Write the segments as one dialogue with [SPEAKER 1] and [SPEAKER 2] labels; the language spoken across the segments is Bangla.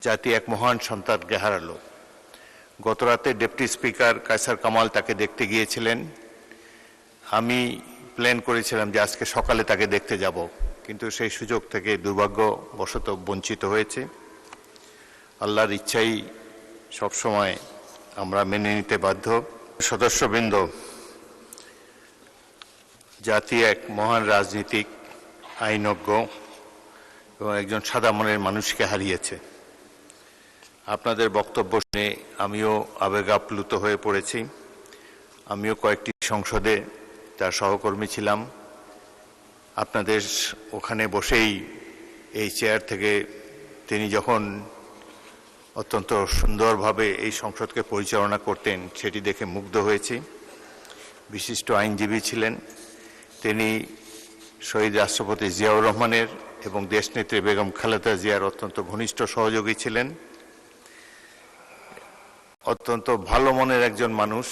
[SPEAKER 1] জাতি এক মহান সন্তানকে হারালো। গতরাতে ডেপুটি স্পিকার কায়সার কামাল তাকে দেখতে গিয়েছিলেন। আমি প্ল্যান করেছিলাম যে আজকে সকালে তাকে দেখতে যাব, কিন্তু সেই সুযোগ থেকে দুর্ভাগ্যবশত বঞ্চিত হয়েছে। আল্লাহর ইচ্ছাই সবসময় আমরা মেনে নিতে বাধ্য। সদস্যবৃন্দ, জাতি এক মহান রাজনীতিক, আইনজ্ঞ এবং একজন সাদা মনের মানুষকে হারিয়েছে। আপনাদের বক্তব্য শুনে আমিও আবেগাপ্লুত হয়ে পড়েছি। আমিও কয়েকটি সংসদে তার সহকর্মী ছিলাম। আপনাদের ওখানে বসেই এই চেয়ার থেকে তিনি যখন অত্যন্ত সুন্দরভাবে এই সংসদকে পরিচালনা করতেন সেটি দেখে মুগ্ধ হয়েছি। বিশিষ্ট আইনজীবী ছিলেন তিনি। শহীদ রাষ্ট্রপতি জিয়াউর রহমানের এবং দেশনেত্রী বেগম খালেদা জিয়ার অত্যন্ত ঘনিষ্ঠ সহযোগী ছিলেন। অত্যন্ত ভালো মনের একজন মানুষ,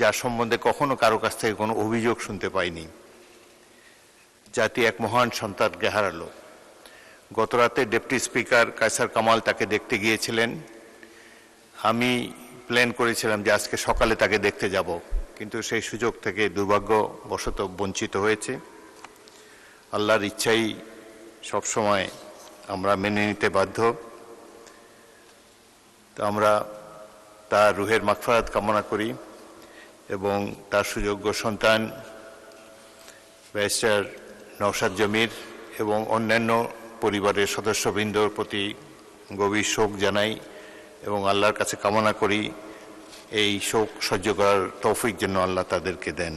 [SPEAKER 1] যার সম্বন্ধে কখনো কারো কাছ থেকে কোনো অভিযোগ শুনতে পাইনি। জাতি এক মহান সন্তানকে হারালো। গতরাতে ডেপুটি স্পিকার কায়সার কামাল তাকে দেখতে গিয়েছিলেন। আমি প্ল্যান করেছিলাম যে আজকে সকালে তাকে দেখতে যাব, কিন্তু সেই সুযোগ থেকে দুর্ভাগ্যবশত বঞ্চিত হয়েছে। আল্লাহর ইচ্ছাই সবসময় আমরা মেনে নিতে বাধ্য। তো আমরা তার রুহের মাগফিরাত কামনা করি এবং তার সুযোগ্য সন্তান ব্যারিস্টার নওশাদ জমির এবং অন্যান্য পরিবারের সদস্যবৃন্দর প্রতি গভীর শোক জানাই এবং আল্লাহর কাছে কামনা করি এই শোক সহ্য করার তৌফিক যেন আল্লাহ তাদেরকে দেন।